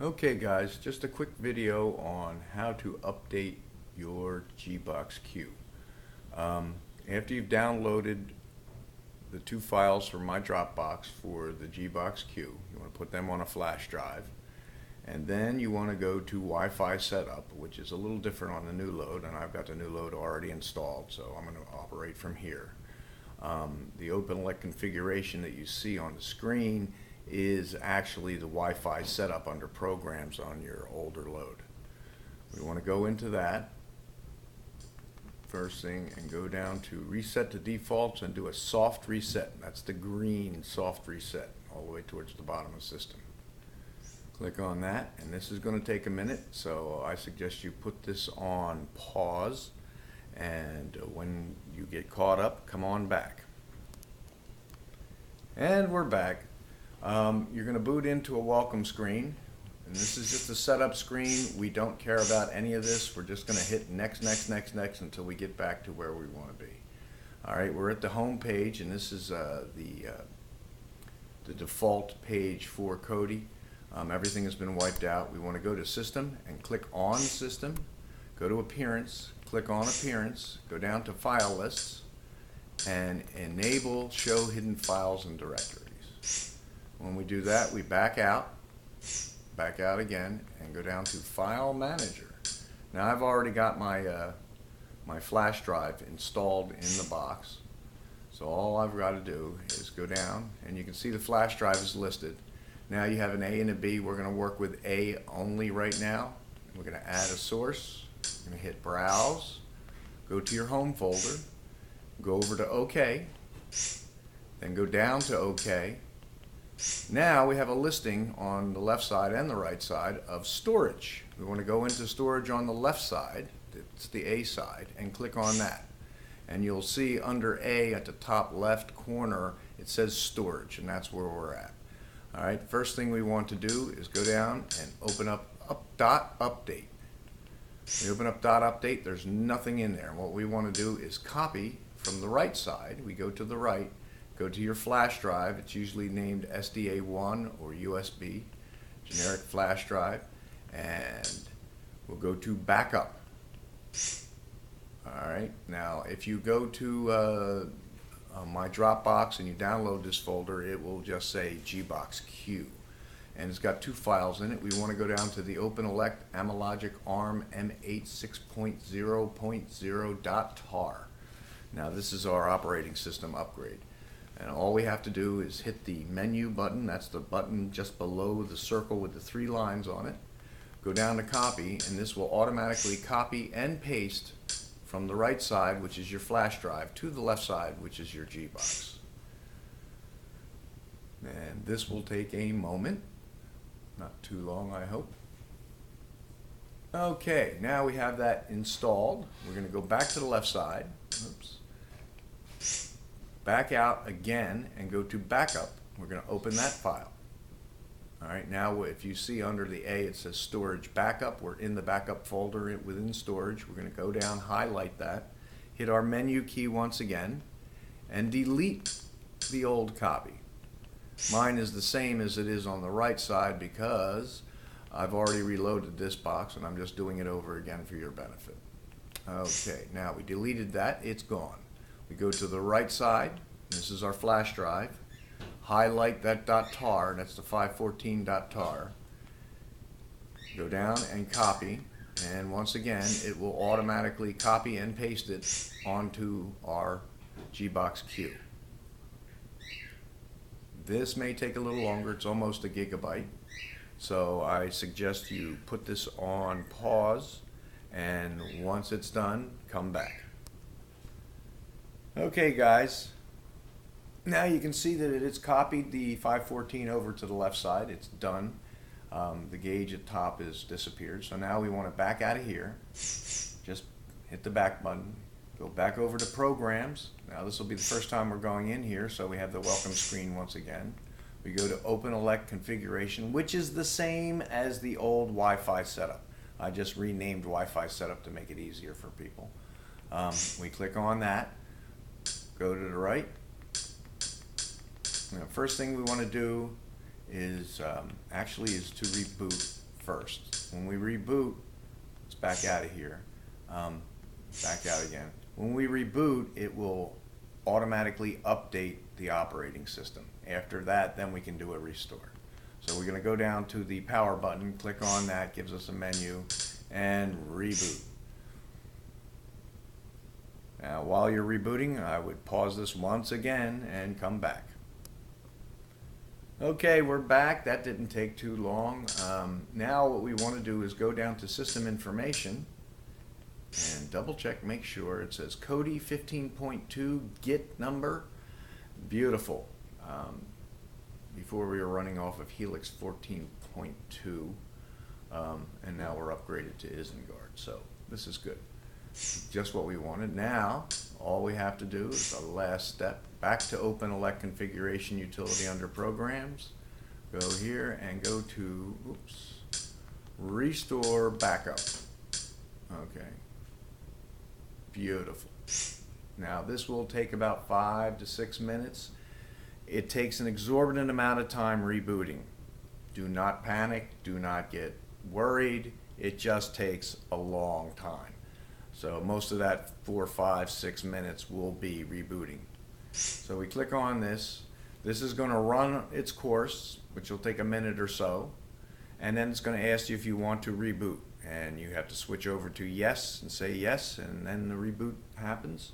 Okay guys, just a quick video on how to update your G-Box Q. After you've downloaded the two files from my Dropbox for the G-Box Q, you want to put them on a flash drive, and then you want to go to Wi-Fi setup, which is a little different on the new load, and I've got the new load already installed, so I'm going to operate from here. The OpenELEC configuration that you see on the screen is actually the Wi-Fi setup under programs on your older load. We want to go into that first thing and go down to reset to defaults and do a soft reset. That's the green soft reset all the way towards the bottom of the system. Click on that, and this is going to take a minute, so I suggest you put this on pause, and when you get caught up, come on back. And we're back. You're going to boot into a welcome screen, and this is just a setup screen. We don't care about any of this. We're just going to hit next, next, next, next until we get back to where we want to be. Alright, we're at the home page, and this is the default page for Kodi. Everything has been wiped out. We want to go to System and click on System, go to Appearance, click on Appearance, go down to File Lists, and enable Show Hidden Files and Directories. When we do that, we back out again, and go down to File Manager. Now I've already got my flash drive installed in the box, so all I've got to do is go down, and you can see the flash drive is listed. Now you have an A and a B. We're going to work with A only right now. We're going to add a source. We're going to hit Browse, go to your home folder, go over to OK, then go down to OK. Now we have a listing on the left side and the right side of storage. We want to go into storage on the left side, it's the A side, and click on that. And you'll see under A at the top left corner it says storage, and that's where we're at. Alright, first thing we want to do is go down and open up dot update. We open up dot update, there's nothing in there. What we want to do is copy from the right side. We go to the right, go to your flash drive. It's usually named SDA1 or USB, generic flash drive, and we'll go to backup. Alright, now if you go to my Dropbox and you download this folder, it will just say G-Box Q, and it's got two files in it. We want to go down to the OpenELEC Amalogic ARM M8 6.0.0.tar. Now this is our operating system upgrade, and all we have to do is hit the menu button. That's the button just below the circle with the three lines on it. Go down to copy, and this will automatically copy and paste from the right side, which is your flash drive, to the left side, which is your G-Box. And this will take a moment, not too long, I hope. Okay, now we have that installed. We're going to go back to the left side. Oops. Back out again and go to backup. We're going to open that file. Alright, now if you see under the A it says storage backup. We're in the backup folder within storage. We're going to go down, highlight that, hit our menu key once again, and delete the old copy. Mine is the same as it is on the right side because I've already reloaded this box and I'm just doing it over again for your benefit. Okay, now we deleted that, it's gone. We go to the right side, this is our flash drive. Highlight that .tar, that's the 514.tar. Go down and copy, and once again it will automatically copy and paste it onto our G-Box Q. This may take a little longer, it's almost a gigabyte, so I suggest you put this on pause, and once it's done, come back. Okay guys, now you can see that it's copied the 514 over to the left side. It's done. The gauge at top is disappeared. So now we want to back out of here. Just hit the back button. Go back over to Programs. Now this will be the first time we're going in here, so we have the welcome screen once again. We go to OpenELEC Configuration, which is the same as the old Wi-Fi setup. I just renamed Wi-Fi setup to make it easier for people. We click on that. Go to the right. Now, first thing we want to do is to reboot first. When we reboot, let's back out of here, back out again. When we reboot, it will automatically update the operating system. After that, then we can do a restore. So we're going to go down to the power button, click on that, gives us a menu, and reboot. Now, while you're rebooting, I would pause this once again and come back. Okay, we're back. That didn't take too long. Now what we want to do is go down to System Information and double check, make sure it says Kodi 15.2 Git number. Beautiful. Before we were running off of Helix 14.2, and now we're upgraded to Isengard. So this is good. Just what we wanted. Now, all we have to do is the last step. Back to Open Elect Configuration Utility under Programs. Go here and go to, Restore Backup. Okay. Beautiful. Now, this will take about 5 to 6 minutes. It takes an exorbitant amount of time rebooting. Do not panic. Do not get worried. It just takes a long time. So most of that 4, 5, 6 minutes will be rebooting. So we click on this. This is going to run its course, which will take a minute or so. And then it's going to ask you if you want to reboot. And you have to switch over to yes and say yes, and then the reboot happens.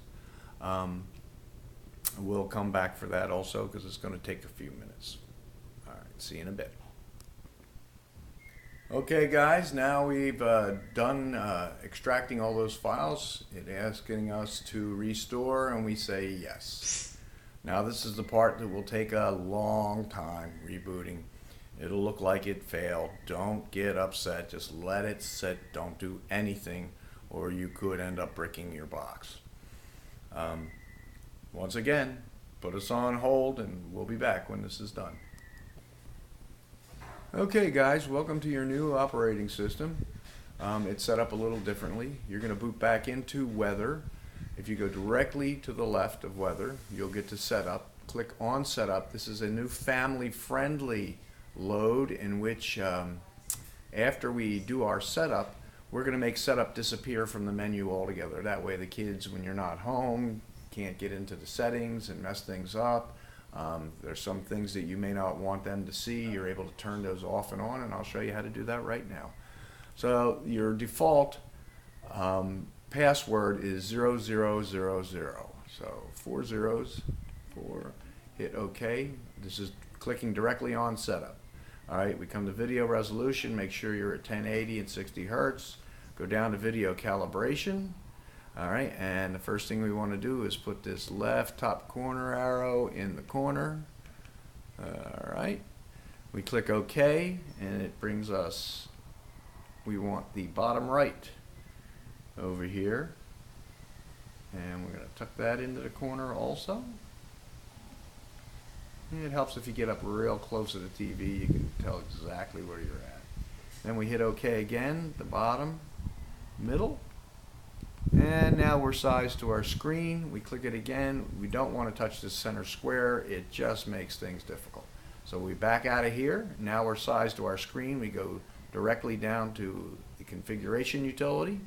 We'll come back for that also because it's going to take a few minutes. All right, see you in a bit. Okay guys, now we've done extracting all those files. It's asking us to restore and we say yes. Now this is the part that will take a long time rebooting. It'll look like it failed. Don't get upset, just let it sit. Don't do anything or you could end up bricking your box. Once again, put us on hold and we'll be back when this is done. Okay guys, welcome to your new operating system. It's set up a little differently. You're going to boot back into Weather. If you go directly to the left of Weather, you'll get to Setup. Click on Setup. This is a new family-friendly load in which after we do our setup, we're going to make Setup disappear from the menu altogether. That way the kids, when you're not home, can't get into the settings and mess things up. There's some things that you may not want them to see. You're able to turn those off and on, and I'll show you how to do that right now. So your default password is 0000. So 4 zeros, 4, hit OK. This is clicking directly on Setup. All right, we come to Video Resolution. Make sure you're at 1080 and 60 Hertz. Go down to Video Calibration. All right, and the first thing we want to do is put this left top corner arrow in the corner. All right, we click OK, and it brings us, we want the bottom right over here. And we're going to tuck that into the corner also. And it helps if you get up real close to the TV, you can tell exactly where you're at. Then we hit OK again, the bottom, middle. And now we're sized to our screen. We click it again. We don't want to touch this center square. It just makes things difficult. So we back out of here. Now we're sized to our screen. We go directly down to the configuration utility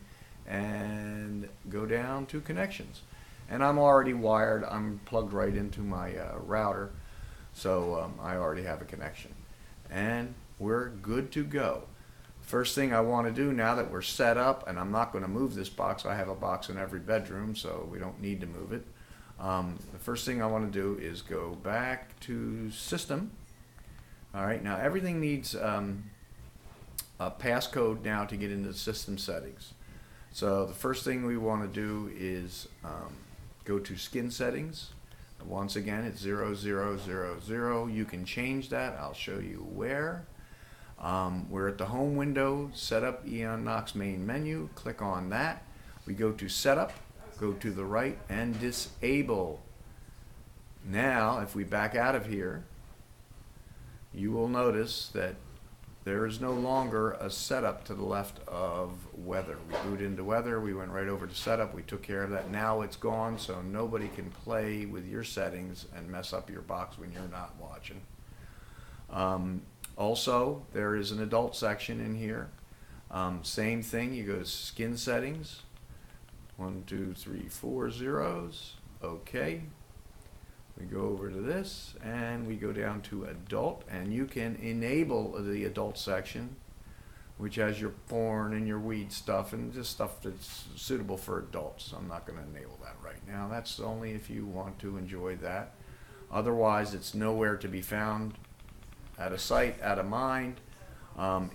and go down to connections. And I'm already wired. I'm plugged right into my router. So I already have a connection. And we're good to go. First thing I want to do now that we're set up, and I'm not going to move this box, I have a box in every bedroom, so we don't need to move it. The first thing I want to do is go back to System. All right, now everything needs a passcode now to get into the system settings. So the first thing we want to do is go to Skin Settings. Once again, it's 0000. You can change that. I'll show you where. We're at the home window, Setup Eon Knox main menu. Click on that. We go to Setup, go to the right, and Disable. Now, if we back out of here, you will notice that there is no longer a setup to the left of Weather. We boot into Weather, we went right over to Setup, we took care of that. Now it's gone, so nobody can play with your settings and mess up your box when you're not watching. Also, there is an adult section in here. Same thing, you go to skin settings, 1, 2, 3, 4 zeros, okay. We go over to this and we go down to adult, and you can enable the adult section, which has your porn and your weed stuff and just stuff that's suitable for adults. I'm not going to enable that right now. That's only if you want to enjoy that. Otherwise, it's nowhere to be found. Out of sight, out of mind.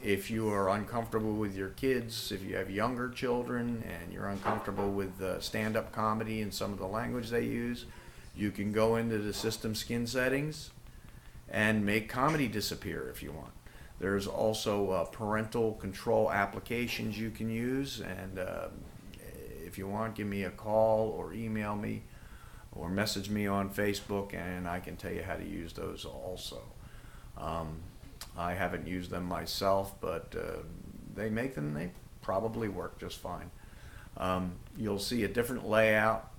If you are uncomfortable with your kids, if you have younger children and you're uncomfortable with stand-up comedy and some of the language they use, you can go into the system skin settings and make comedy disappear if you want. There's also parental control applications you can use, and if you want, give me a call or email me or message me on Facebook, and I can tell you how to use those also. I haven't used them myself, but they make them, they probably work just fine. You'll see a different layout.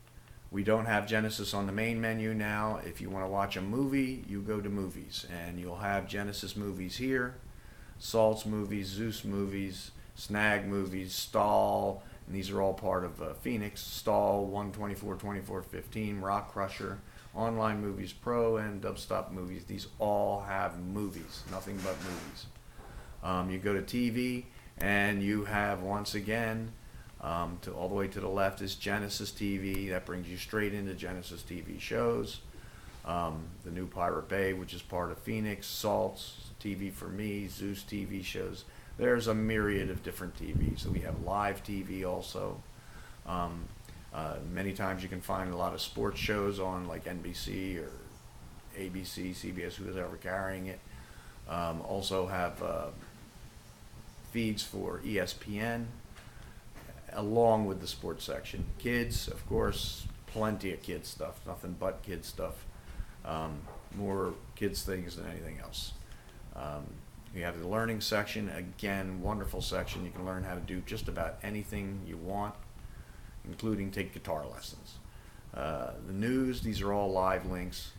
We don't have Genesis on the main menu now. If you want to watch a movie, you go to movies, and you'll have Genesis movies here, Salt's movies, Zeus movies, Snag movies, Stall, and these are all part of Phoenix, Stall, 124, 24, 15, Rock Crusher, Online Movies Pro, and Dubstop Movies. These all have movies, nothing but movies. You go to TV, and you have, once again, all the way to the left is Genesis TV. That brings you straight into Genesis TV shows. The new Pirate Bay, which is part of Phoenix, Salt's TV for Me, Zeus TV shows. There's a myriad of different TVs. So we have live TV also. Many times you can find a lot of sports shows on like NBC or ABC, CBS, who's ever carrying it. Also have feeds for ESPN, along with the sports section. Kids, of course, plenty of kids stuff, nothing but kids stuff. More kids things than anything else. You have the learning section, again, wonderful section. You can learn how to do just about anything you want, including take guitar lessons. The news, these are all live links.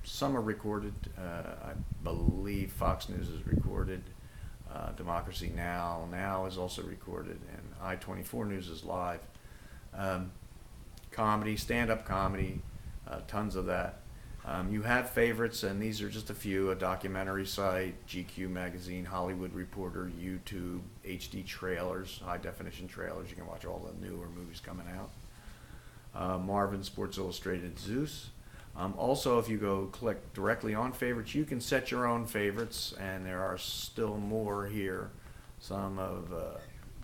Some are recorded. I believe Fox News is recorded. Democracy Now! Is also recorded, and I-24 News is live. Comedy, stand-up comedy, tons of that. You have favorites, and these are just a few: a documentary site, GQ magazine, Hollywood Reporter, YouTube, HD trailers, high-definition trailers. You can watch all the newer movies coming out. Marvin, Sports Illustrated, Zeus. Also, if you go click directly on favorites, you can set your own favorites, and there are still more here. Some of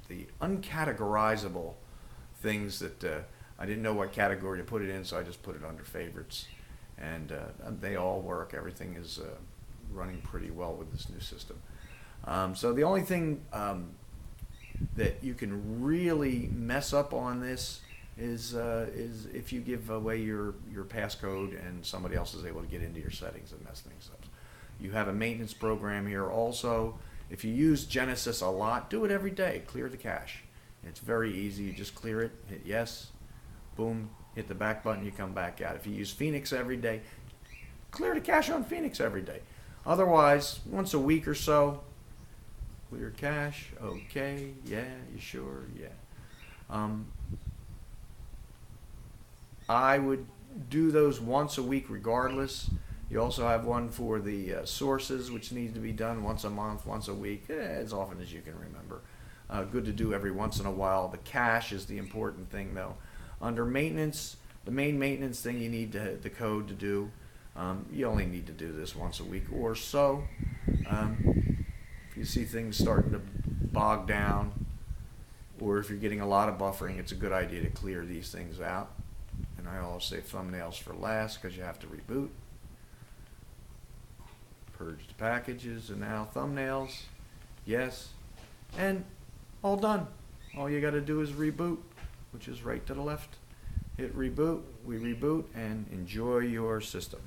the uncategorizable things that I didn't know what category to put it in, so I just put it under favorites. And they all work. Everything is running pretty well with this new system. So the only thing that you can really mess up on this is if you give away your passcode and somebody else is able to get into your settings and mess things up. You have a maintenance program here also. If you use Genesis a lot, do it every day. Clear the cache. It's very easy. You just clear it, hit yes, boom, hit the back button, you come back out. If you use Phoenix every day, clear the cache on Phoenix every day. Otherwise, once a week or so, clear cache, okay, yeah, you sure, yeah. I would do those once a week regardless. You also have one for the sources, which needs to be done once a month, once a week, as often as you can remember. Good to do every once in a while. The cache is the important thing, though. Under maintenance, the main maintenance thing you need the code to do. You only need to do this once a week or so. If you see things starting to bog down, or if you're getting a lot of buffering, it's a good idea to clear these things out. And I always say thumbnails for last because you have to reboot. Purge the packages, and now thumbnails, yes, and all done. All you got to do is reboot, which is right to the left. Hit reboot, we reboot, and enjoy your system.